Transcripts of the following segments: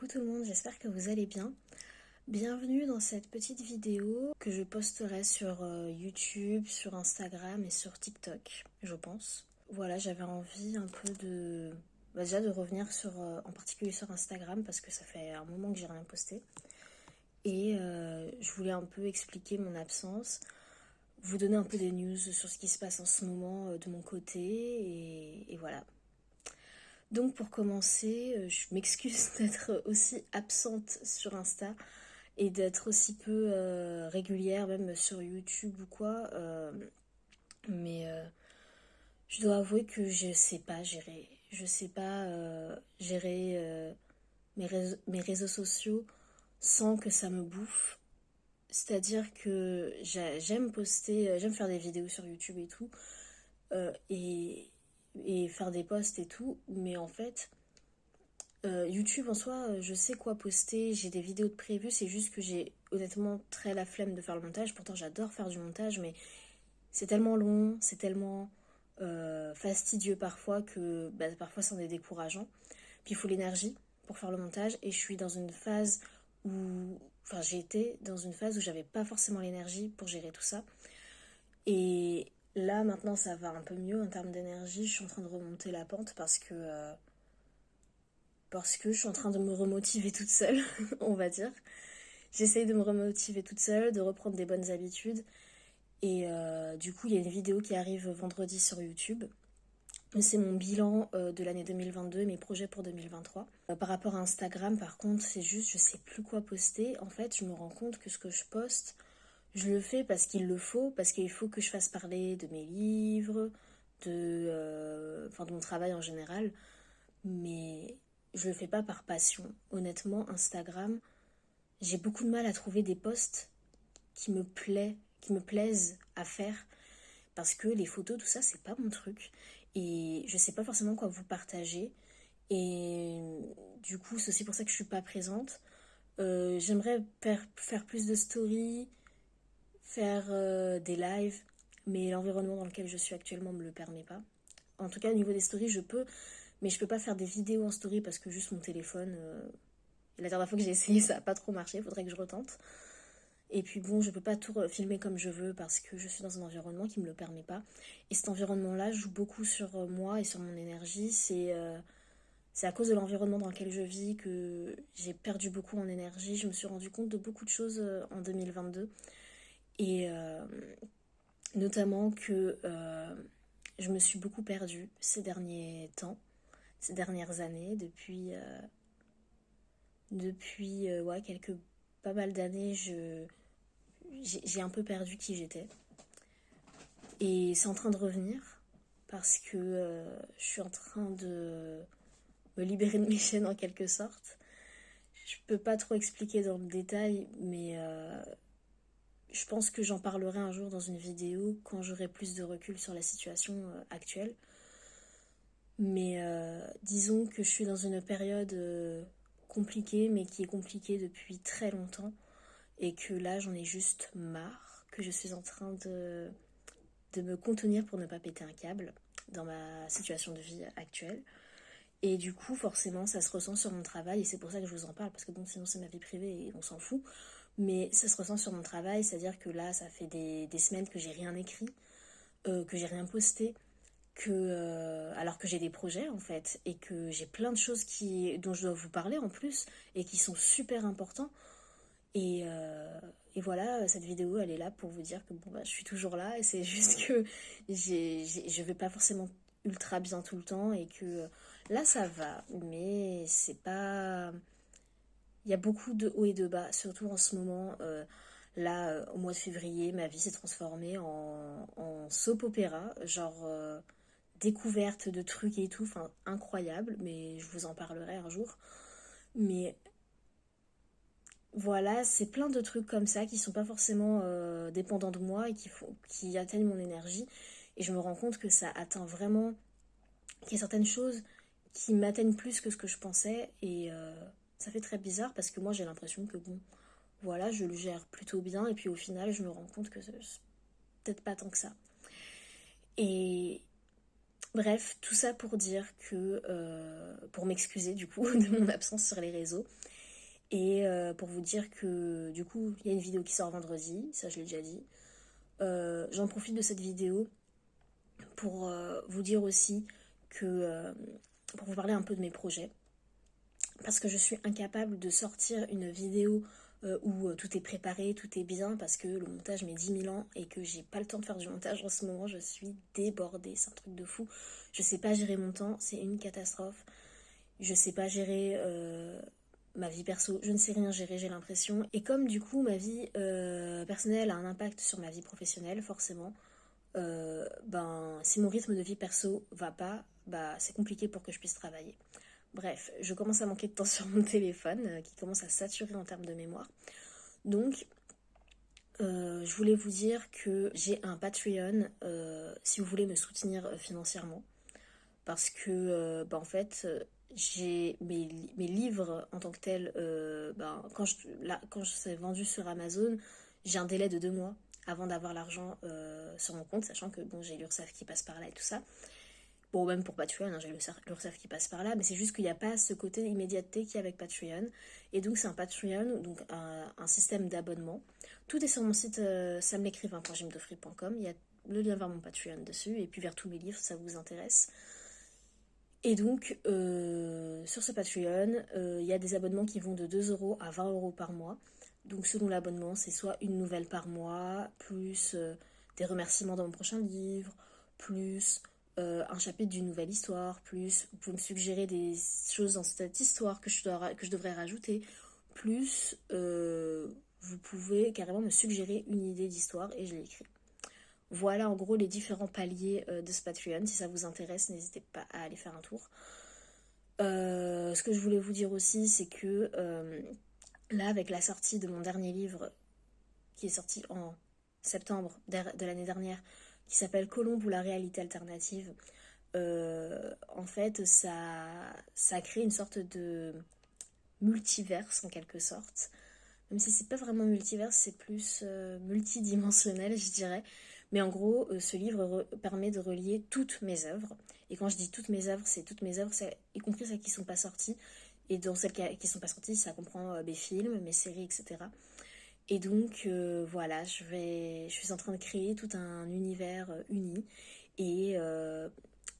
tout le monde, j'espère que vous allez bien. Bienvenue dans cette petite vidéo que je posterai sur YouTube, sur Instagram et sur TikTok, je pense. Voilà, j'avais envie un peu déjà de revenir en particulier sur Instagram parce que ça fait un moment que j'ai rien posté. Et je voulais un peu expliquer mon absence, vous donner un peu des news sur ce qui se passe en ce moment de mon côté et voilà. Donc pour commencer, je m'excuse d'être aussi absente sur Insta et d'être aussi peu régulière même sur YouTube ou quoi. Mais je dois avouer que je sais pas gérer. Je sais pas gérer mes réseaux sociaux sans que ça me bouffe. C'est-à-dire que j'aime poster, j'aime faire des vidéos sur YouTube et tout, euh, et, et faire des posts et tout, mais en fait, YouTube en soi, je sais quoi poster, j'ai des vidéos de prévues, c'est juste que j'ai honnêtement très la flemme de faire le montage. Pourtant, j'adore faire du montage, mais c'est tellement long, c'est tellement fastidieux parfois que parfois c'en est décourageant. Puis il faut l'énergie pour faire le montage, et je suis dans une phase où. Enfin, j'ai été dans une phase où j'avais pas forcément l'énergie pour gérer tout ça. Et là, maintenant, ça va un peu mieux en termes d'énergie. Je suis en train de remonter la pente parce que je suis en train de me remotiver toute seule, on va dire. J'essaye de me remotiver toute seule, de reprendre des bonnes habitudes. Et du coup, il y a une vidéo qui arrive vendredi sur YouTube. C'est mon bilan de l'année 2022 et mes projets pour 2023. Par rapport à Instagram, par contre, c'est juste, je sais plus quoi poster. En fait, je me rends compte que ce que je poste, je le fais parce qu'il le faut, parce qu'il faut que je fasse parler de mes livres, de mon travail en général. Mais je le fais pas par passion. Honnêtement, Instagram, j'ai beaucoup de mal à trouver des posts qui me plaisent à faire, parce que les photos, tout ça, c'est pas mon truc. Et je sais pas forcément quoi vous partager. Et du coup, c'est aussi pour ça que je suis pas présente. J'aimerais faire plus de stories, faire des lives, mais l'environnement dans lequel je suis actuellement me le permet pas. En tout cas, au niveau des stories, je peux, mais je peux pas faire des vidéos en story parce que juste mon téléphone. La dernière fois que j'ai essayé, ça a pas trop marché, faudrait que je retente. Et puis bon, je peux pas tout filmer comme je veux parce que je suis dans un environnement qui me le permet pas. Et cet environnement-là joue beaucoup sur moi et sur mon énergie. C'est à cause de l'environnement dans lequel je vis que j'ai perdu beaucoup en énergie. Je me suis rendu compte de beaucoup de choses en 2022. Et notamment que je me suis beaucoup perdue ces derniers temps, ces dernières années, depuis ouais, pas mal d'années, j'ai un peu perdu qui j'étais. Et c'est en train de revenir parce que je suis en train de me libérer de mes chaînes en quelque sorte. Je peux pas trop expliquer dans le détail, mais je pense que j'en parlerai un jour dans une vidéo quand j'aurai plus de recul sur la situation actuelle. Mais disons que je suis dans une période compliquée, mais qui est compliquée depuis très longtemps, et que là j'en ai juste marre, que je suis en train de me contenir pour ne pas péter un câble dans ma situation de vie actuelle. Et du coup, forcément, ça se ressent sur mon travail, et c'est pour ça que je vous en parle, parce que bon, sinon c'est ma vie privée et on s'en fout. Mais ça se ressent sur mon travail, c'est-à-dire que là, ça fait des semaines que j'ai rien écrit, que j'ai rien posté, alors que j'ai des projets en fait, et que j'ai plein de choses dont je dois vous parler en plus, et qui sont super importants. Et voilà, cette vidéo, elle est là pour vous dire que bon, je suis toujours là, et c'est juste que je vais pas forcément ultra bien tout le temps, et que là, ça va, mais c'est pas. Il y a beaucoup de hauts et de bas, surtout en ce moment. Là, au mois de février, ma vie s'est transformée en soap opéra, genre découverte de trucs et tout, enfin incroyable, mais je vous en parlerai un jour. Mais voilà, c'est plein de trucs comme ça qui sont pas forcément dépendants de moi et qui atteignent mon énergie. Et je me rends compte que ça atteint vraiment, qu'il y a certaines choses qui m'atteignent plus que ce que je pensais. Et ça fait très bizarre parce que moi j'ai l'impression que bon, voilà, je le gère plutôt bien. Et puis au final, je me rends compte que c'est peut-être pas tant que ça. Et bref, tout ça pour dire que, pour m'excuser du coup de mon absence sur les réseaux. Et pour vous dire que du coup, il y a une vidéo qui sort vendredi, ça je l'ai déjà dit. J'en profite de cette vidéo pour vous dire aussi que, pour vous parler un peu de mes projets, parce que je suis incapable de sortir une vidéo où tout est préparé, tout est bien, parce que le montage met 10 000 ans et que j'ai pas le temps de faire du montage en ce moment, je suis débordée, c'est un truc de fou. Je sais pas gérer mon temps, c'est une catastrophe. Je sais pas gérer ma vie perso, je ne sais rien gérer, j'ai l'impression. Et comme du coup ma vie personnelle a un impact sur ma vie professionnelle, forcément, ben si mon rythme de vie perso va pas, bah c'est compliqué pour que je puisse travailler. Bref, je commence à manquer de temps sur mon téléphone, qui commence à saturer en termes de mémoire. Donc, je voulais vous dire que j'ai un Patreon si vous voulez me soutenir financièrement. Parce que, bah, en fait, j'ai mes livres en tant que tels, ben, quand je suis vendu sur Amazon, j'ai un délai de 2 mois avant d'avoir l'argent sur mon compte, sachant que bon, j'ai l'URSSAF qui passe par là et tout ça. Bon, même pour Patreon, hein, j'ai l'URSSAF qui passe par là, mais c'est juste qu'il n'y a pas ce côté immédiateté qu'il y a avec Patreon. Et donc, c'est un Patreon, donc un système d'abonnement. Tout est sur mon site samlecrivain.gymdefree.com. Il y a le lien vers mon Patreon dessus, et puis vers tous mes livres, si ça vous intéresse. Et donc, sur ce Patreon, il y a des abonnements qui vont de 2 € à 20 € par mois. Donc, selon l'abonnement, c'est soit une nouvelle par mois, plus des remerciements dans mon prochain livre, plus un chapitre d'une nouvelle histoire, plus vous pouvez me suggérer des choses dans cette histoire que je devrais rajouter, plus vous pouvez carrément me suggérer une idée d'histoire et je l'écris. Voilà en gros les différents paliers de ce Patreon. Si ça vous intéresse, n'hésitez pas à aller faire un tour. Ce que je voulais vous dire aussi, c'est que là, avec la sortie de mon dernier livre, qui est sorti en septembre de l'année dernière, qui s'appelle Colombe ou la réalité alternative, en fait, ça crée une sorte de multiverse en quelque sorte. Même si c'est pas vraiment multiverse, c'est plus multidimensionnel, je dirais. Mais en gros, ce livre permet de relier toutes mes œuvres. Et quand je dis toutes mes œuvres, c'est toutes mes œuvres, y compris celles qui ne sont pas sorties. Et dans celles qui ne sont pas sorties, ça comprend mes films, mes séries, etc. Et donc, voilà, je suis en train de créer tout un univers uni. Et, euh,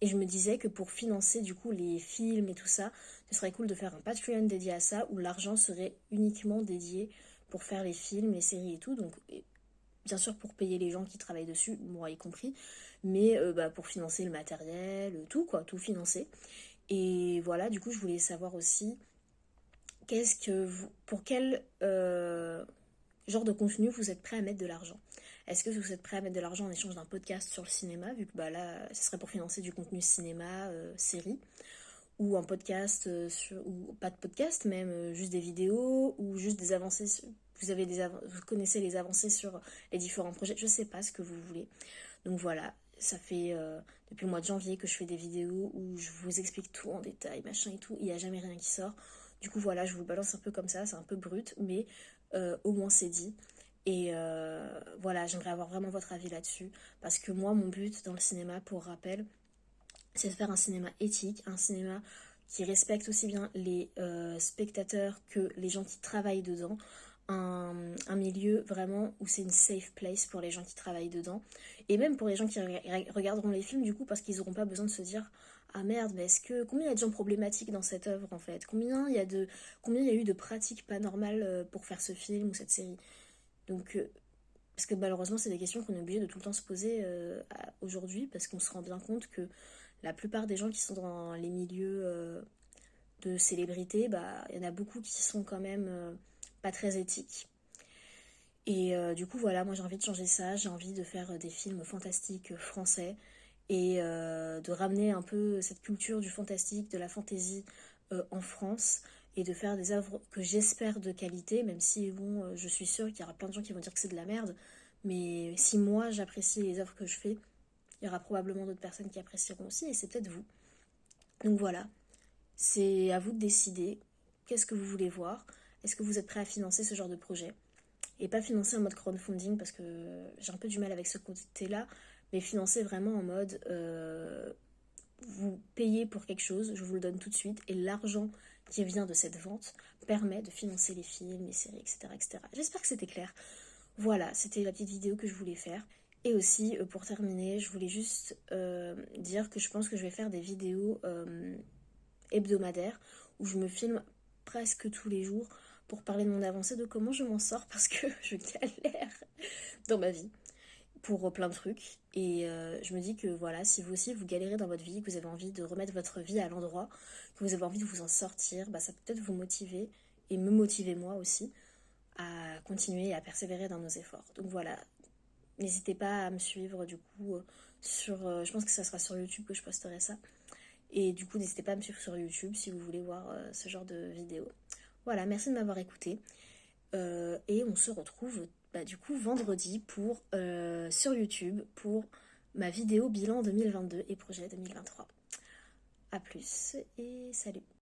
et je me disais que pour financer du coup les films et tout ça, ce serait cool de faire un Patreon dédié à ça, où l'argent serait uniquement dédié pour faire les films, les séries et tout. Donc, bien sûr pour payer les gens qui travaillent dessus, moi y compris, mais bah, pour financer le matériel, tout quoi, tout financer. Et voilà, du coup je voulais savoir aussi pour quel genre de contenu vous êtes prêt à mettre de l'argent. Est-ce que vous êtes prêt à mettre de l'argent en échange d'un podcast sur le cinéma, vu que bah là ce serait pour financer du contenu cinéma, série, ou un podcast, ou pas de podcast, même juste des vidéos, ou juste des avancées. Vous connaissez les avancées sur les différents projets, je sais pas ce que vous voulez. Donc voilà, ça fait depuis le mois de janvier que je fais des vidéos où je vous explique tout en détail, machin et tout, il n'y a jamais rien qui sort. Du coup voilà, je vous le balance un peu comme ça, c'est un peu brut, mais au moins c'est dit. Et voilà, j'aimerais avoir vraiment votre avis là-dessus, parce que moi, mon but dans le cinéma, pour rappel, c'est de faire un cinéma éthique, un cinéma qui respecte aussi bien les spectateurs que les gens qui travaillent dedans. Un milieu vraiment où c'est une safe place pour les gens qui travaillent dedans. Et même pour les gens qui regarderont les films, du coup, parce qu'ils n'auront pas besoin de se dire ah merde, mais combien il y a de gens problématiques dans cette œuvre en fait? Combien il y a eu de pratiques pas normales pour faire ce film ou cette série? Donc, parce que malheureusement, c'est des questions qu'on est obligé de tout le temps se poser aujourd'hui, parce qu'on se rend bien compte que la plupart des gens qui sont dans les milieux de célébrité, bah, il y en a beaucoup qui sont quand même pas très éthiques. Et du coup, voilà, moi j'ai envie de changer ça, j'ai envie de faire des films fantastiques français et de ramener un peu cette culture du fantastique, de la fantaisie en France et de faire des œuvres que j'espère de qualité, même si bon, je suis sûre qu'il y aura plein de gens qui vont dire que c'est de la merde, mais si moi j'apprécie les œuvres que je fais, il y aura probablement d'autres personnes qui apprécieront aussi et c'est peut-être vous. Donc voilà, c'est à vous de décider qu'est-ce que vous voulez voir. Est-ce que vous êtes prêt à financer ce genre de projet? Et pas financer en mode crowdfunding parce que j'ai un peu du mal avec ce côté-là, mais financer vraiment en mode vous payez pour quelque chose, je vous le donne tout de suite, et l'argent qui vient de cette vente permet de financer les films, les séries, etc. etc. J'espère que c'était clair. Voilà, c'était la petite vidéo que je voulais faire. Et aussi, pour terminer, je voulais juste dire que je pense que je vais faire des vidéos hebdomadaires où je me filme presque tous les jours pour parler de mon avancée, de comment je m'en sors parce que je galère dans ma vie pour plein de trucs. Et je me dis que voilà, si vous aussi vous galérez dans votre vie, que vous avez envie de remettre votre vie à l'endroit, que vous avez envie de vous en sortir, bah, ça peut peut-être vous motiver et me motiver moi aussi à continuer et à persévérer dans nos efforts. Donc voilà, n'hésitez pas à me suivre du coup je pense que ça sera sur YouTube que je posterai ça. Et du coup, n'hésitez pas à me suivre sur YouTube si vous voulez voir ce genre de vidéos. Voilà, merci de m'avoir écouté. Et on se retrouve bah, du coup vendredi sur YouTube pour ma vidéo bilan 2022 et projet 2023. A plus et salut.